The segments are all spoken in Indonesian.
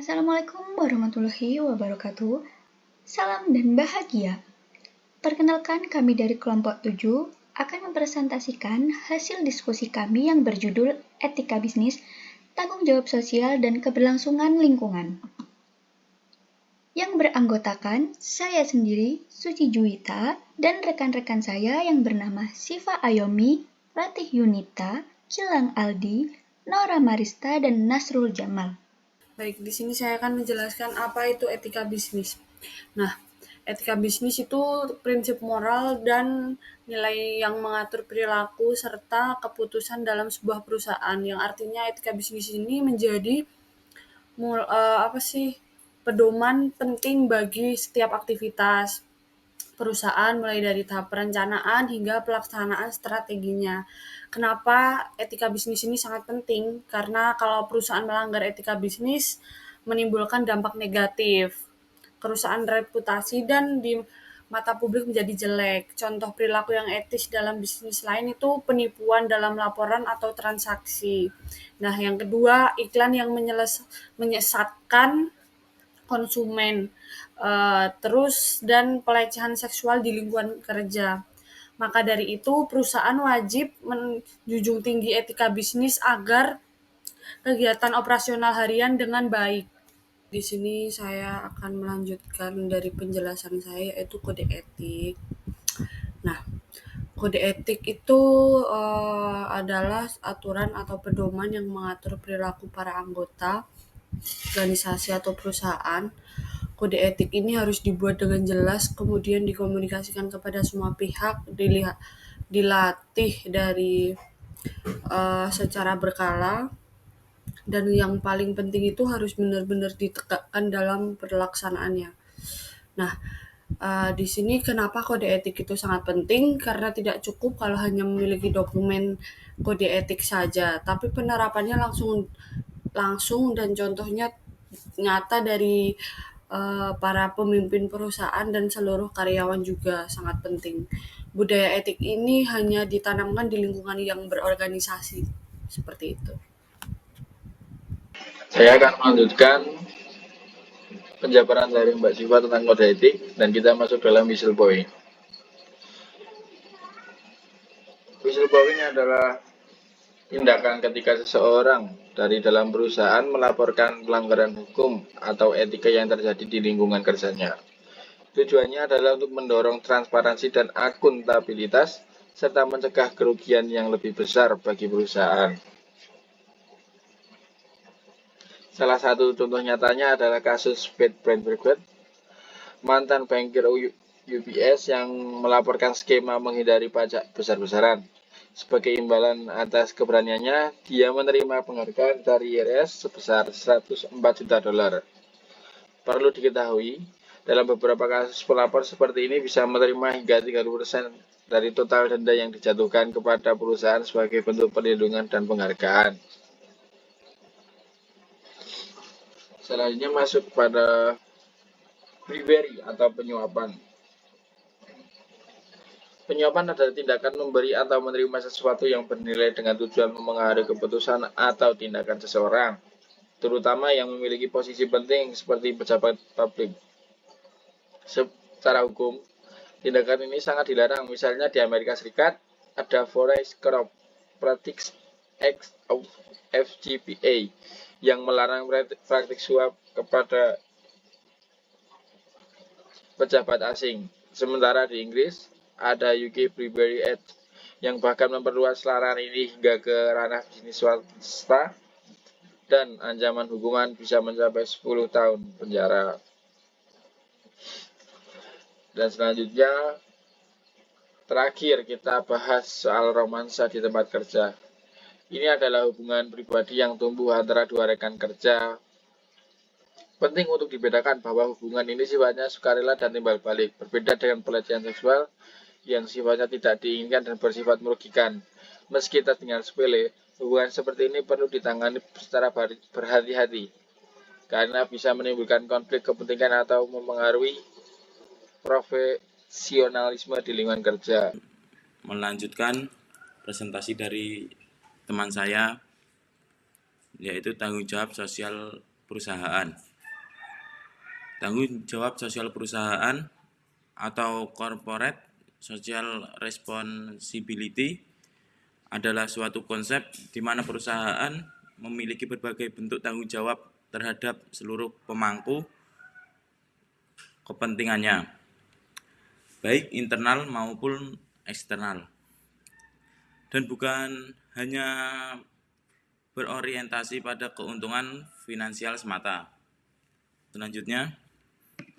Assalamualaikum warahmatullahi wabarakatuh. Salam dan bahagia. Perkenalkan, kami dari kelompok 7 akan mempresentasikan hasil diskusi kami yang berjudul Etika Bisnis, Tanggung Jawab Sosial dan Keberlangsungan Lingkungan. Yang beranggotakan saya sendiri, Suci Juwita, dan rekan-rekan saya yang bernama Siva Ayomi, Ratih Yunita, Gilang Aldi, Nora Marista, dan Nasrul Jamal. Baik, di sini saya akan menjelaskan apa itu etika bisnis. Nah, etika bisnis itu prinsip moral dan nilai yang mengatur perilaku serta keputusan dalam sebuah perusahaan. Yang artinya etika bisnis ini menjadi pedoman penting bagi setiap aktivitas perusahaan, mulai dari tahap perencanaan hingga pelaksanaan strateginya. Kenapa etika bisnis ini sangat penting? Karena kalau perusahaan melanggar etika bisnis menimbulkan dampak negatif, kerusakan reputasi dan di mata publik menjadi jelek. Contoh perilaku yang etis dalam bisnis lain itu penipuan dalam laporan atau transaksi. Nah, yang kedua, iklan yang menyesatkan konsumen, terus dan pelecehan seksual di lingkungan kerja. Maka dari itu, perusahaan wajib menjunjung tinggi etika bisnis agar kegiatan operasional harian dengan baik. Di sini saya akan melanjutkan dari penjelasan saya, yaitu kode etik. Nah, kode etik itu adalah aturan atau pedoman yang mengatur perilaku para anggota organisasi atau perusahaan. Kode etik ini harus dibuat dengan jelas, kemudian dikomunikasikan kepada semua pihak, dilatih dari secara berkala, dan yang paling penting itu harus benar-benar ditegakkan dalam pelaksanaannya. Nah, di sini kenapa kode etik itu sangat penting? Karena tidak cukup kalau hanya memiliki dokumen kode etik saja, tapi penerapannya langsung dan contohnya nyata dari para pemimpin perusahaan dan seluruh karyawan juga sangat penting. Budaya etik ini hanya ditanamkan di lingkungan yang berorganisasi, seperti itu. Saya akan melanjutkan penjabaran dari Mbak Siva tentang kode etik dan kita masuk dalam whistleblowing. Whistleblowing adalah tindakan ketika seseorang dari dalam perusahaan melaporkan pelanggaran hukum atau etika yang terjadi di lingkungan kerjanya. Tujuannya adalah untuk mendorong transparansi dan akuntabilitas serta mencegah kerugian yang lebih besar bagi perusahaan. Salah satu contoh nyatanya adalah kasus Pat Brandenburg, mantan bankir UBS yang melaporkan skema menghindari pajak besar-besaran. Sebagai imbalan atas keberaniannya, dia menerima penghargaan dari IRS sebesar 104 juta dolar. Perlu diketahui, dalam beberapa kasus pelapor seperti ini bisa menerima hingga 30% dari total denda yang dijatuhkan kepada perusahaan sebagai bentuk perlindungan dan penghargaan. Selanjutnya masuk pada bribery atau penyuapan. Penyuapan adalah tindakan memberi atau menerima sesuatu yang bernilai dengan tujuan memengaruhi keputusan atau tindakan seseorang, terutama yang memiliki posisi penting seperti pejabat publik. Secara hukum, tindakan ini sangat dilarang. Misalnya di Amerika Serikat ada Forest Corrupt Practices Act of FCPA yang melarang praktik suap kepada pejabat asing. Sementara di Inggris ada UK Bribery Act yang bahkan memperluas larangan ini hingga ke ranah bisnis swasta dan ancaman hukuman bisa mencapai 10 tahun penjara. Dan selanjutnya, terakhir kita bahas soal romansa di tempat kerja. Ini adalah hubungan pribadi yang tumbuh antara dua rekan kerja. Penting untuk dibedakan bahwa hubungan ini sifatnya sukarela dan timbal balik, berbeda dengan pelecehan seksual yang sifatnya tidak diinginkan dan bersifat merugikan. Meski terdengar sepele, hubungan seperti ini perlu ditangani secara berhati-hati, karena bisa menimbulkan konflik kepentingan atau memengaruhi profesionalisme di lingkungan kerja. Melanjutkan presentasi dari teman saya, yaitu tanggung jawab sosial perusahaan. Tanggung jawab sosial perusahaan atau corporate social responsibility adalah suatu konsep di mana perusahaan memiliki berbagai bentuk tanggung jawab terhadap seluruh pemangku kepentingannya, baik internal maupun eksternal, dan bukan hanya berorientasi pada keuntungan finansial semata. Selanjutnya,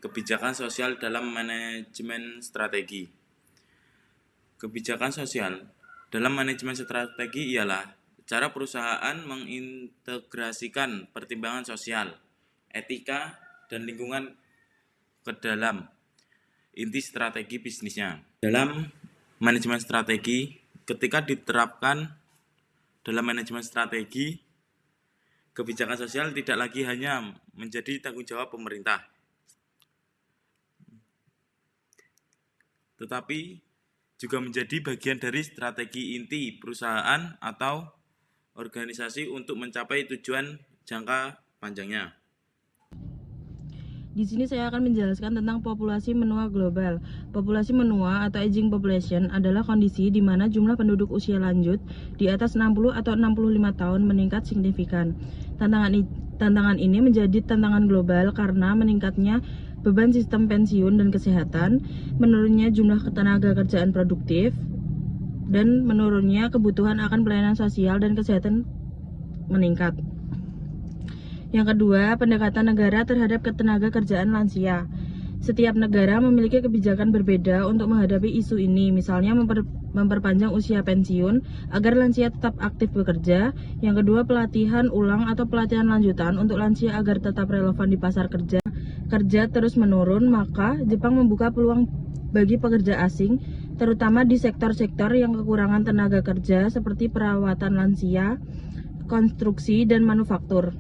kebijakan sosial dalam manajemen strategi. Kebijakan sosial dalam manajemen strategi ialah cara perusahaan mengintegrasikan pertimbangan sosial, etika, dan lingkungan ke dalam inti strategi bisnisnya. Dalam manajemen strategi, ketika diterapkan dalam manajemen strategi, kebijakan sosial tidak lagi hanya menjadi tanggung jawab pemerintah, tetapi juga menjadi bagian dari strategi inti perusahaan atau organisasi untuk mencapai tujuan jangka panjangnya. Di sini saya akan menjelaskan tentang populasi menua global. Populasi menua atau aging population adalah kondisi di mana jumlah penduduk usia lanjut di atas 60 atau 65 tahun meningkat signifikan. Tantangan ini menjadi tantangan global karena meningkatnya beban sistem pensiun dan kesehatan, menurunnya jumlah tenaga kerjaan produktif, dan menurunnya kebutuhan akan pelayanan sosial dan kesehatan meningkat. Yang kedua, pendekatan negara terhadap ketenaga kerjaan lansia. Setiap negara memiliki kebijakan berbeda untuk menghadapi isu ini, misalnya memperpanjang usia pensiun agar lansia tetap aktif bekerja. Yang kedua, pelatihan ulang atau pelatihan lanjutan untuk lansia agar tetap relevan di pasar kerja. Kerja terus menurun, maka Jepang membuka peluang bagi pekerja asing, terutama di sektor-sektor yang kekurangan tenaga kerja seperti perawatan lansia, konstruksi, dan manufaktur.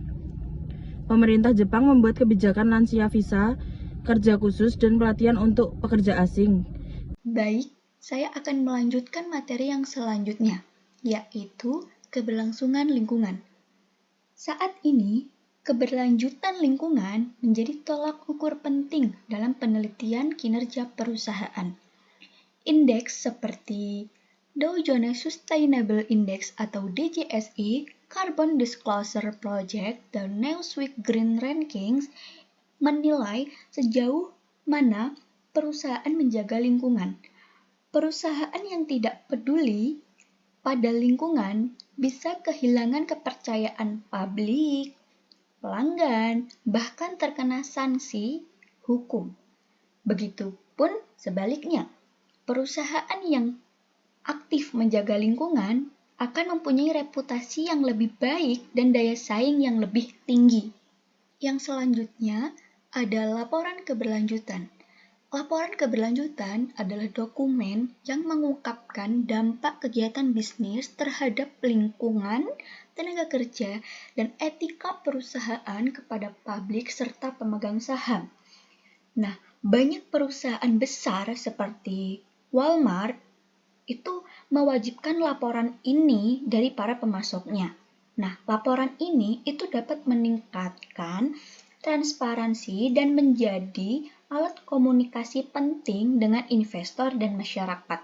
Pemerintah Jepang membuat kebijakan lansia visa, kerja khusus, dan pelatihan untuk pekerja asing. Baik, saya akan melanjutkan materi yang selanjutnya, yaitu keberlangsungan lingkungan. Saat ini, keberlanjutan lingkungan menjadi tolak ukur penting dalam penelitian kinerja perusahaan. Indeks seperti Dow Jones Sustainable Index atau DJSI, Carbon Disclosure Project, dan Newsweek Green Rankings menilai sejauh mana perusahaan menjaga lingkungan. Perusahaan yang tidak peduli pada lingkungan bisa kehilangan kepercayaan publik, pelanggan, bahkan terkena sanksi hukum. Begitupun sebaliknya, perusahaan yang aktif menjaga lingkungan akan mempunyai reputasi yang lebih baik dan daya saing yang lebih tinggi. Yang selanjutnya ada laporan keberlanjutan. Laporan keberlanjutan adalah dokumen yang mengungkapkan dampak kegiatan bisnis terhadap lingkungan, tenaga kerja, dan etika perusahaan kepada publik serta pemegang saham. Nah, banyak perusahaan besar seperti Walmart itu mewajibkan laporan ini dari para pemasoknya. Nah, laporan ini itu dapat meningkatkan transparansi dan menjadi alat komunikasi penting dengan investor dan masyarakat.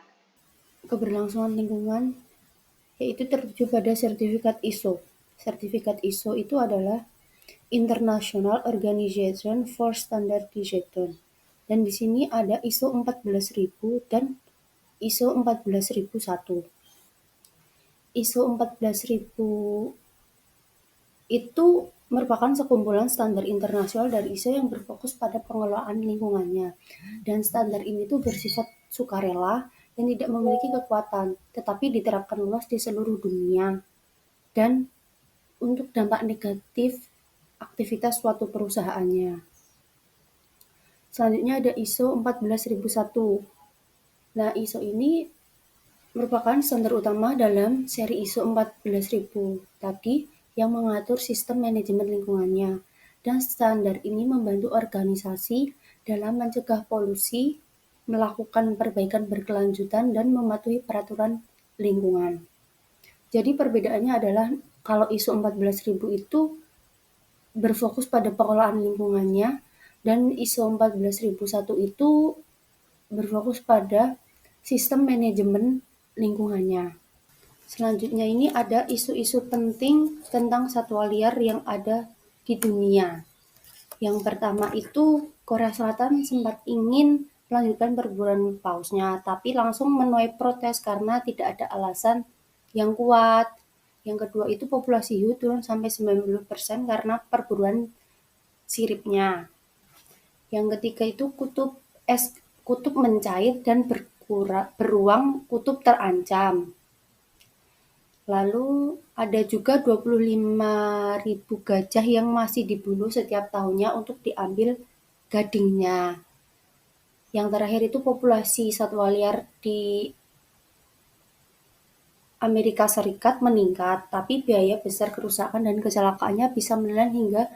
Keberlangsungan lingkungan yaitu tertuju pada sertifikat ISO. Sertifikat ISO itu adalah International Organization for Standardization. Dan di sini ada ISO 14000 dan ISO 14001. ISO 14000 itu merupakan sekumpulan standar internasional dari ISO yang berfokus pada pengelolaan lingkungannya. Dan standar ini tuh bersifat sukarela dan tidak memiliki kekuatan, tetapi diterapkan luas di seluruh dunia. Dan untuk dampak negatif aktivitas suatu perusahaannya. Selanjutnya ada ISO 14001. Nah, ISO ini merupakan standar utama dalam seri ISO 14000 tadi yang mengatur sistem manajemen lingkungannya. Dan standar ini membantu organisasi dalam mencegah polusi, melakukan perbaikan berkelanjutan, dan mematuhi peraturan lingkungan. Jadi perbedaannya adalah kalau ISO 14000 itu berfokus pada pengelolaan lingkungannya, Dan ISO 14001 itu berfokus pada sistem manajemen lingkungannya. Selanjutnya ini ada isu-isu penting tentang satwa liar yang ada di dunia. Yang pertama itu Korea Selatan sempat ingin melanjutkan perburuan pausnya, tapi langsung menuai protes karena tidak ada alasan yang kuat. Yang kedua itu populasi hiu turun sampai 90% karena perburuan siripnya. Yang ketiga itu kutub mencair dan beruang kutub terancam. Lalu ada juga 25.000 gajah yang masih dibunuh setiap tahunnya untuk diambil gadingnya. Yang terakhir itu populasi satwa liar di Amerika Serikat meningkat, tapi biaya besar kerusakan dan kecelakaannya bisa menelan hingga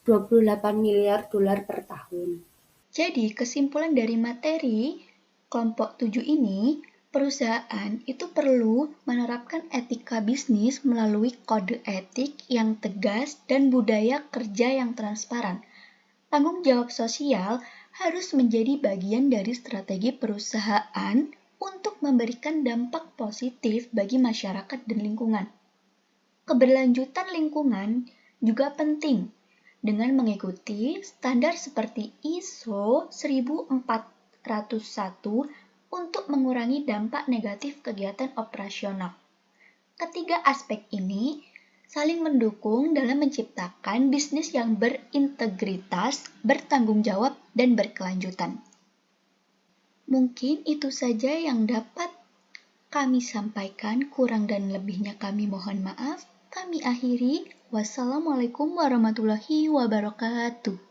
28 miliar dolar per tahun. Jadi, kesimpulan dari materi kelompok 7 ini, perusahaan itu perlu menerapkan etika bisnis melalui kode etik yang tegas dan budaya kerja yang transparan. Tanggung jawab sosial harus menjadi bagian dari strategi perusahaan untuk memberikan dampak positif bagi masyarakat dan lingkungan. Keberlanjutan lingkungan juga penting dengan mengikuti standar seperti ISO 1401 untuk mengurangi dampak negatif kegiatan operasional. Ketiga aspek ini saling mendukung dalam menciptakan bisnis yang berintegritas, bertanggung jawab, dan berkelanjutan. Mungkin itu saja yang dapat kami sampaikan, kurang dan lebihnya kami mohon maaf. Kami akhiri. Wassalamualaikum warahmatullahi wabarakatuh.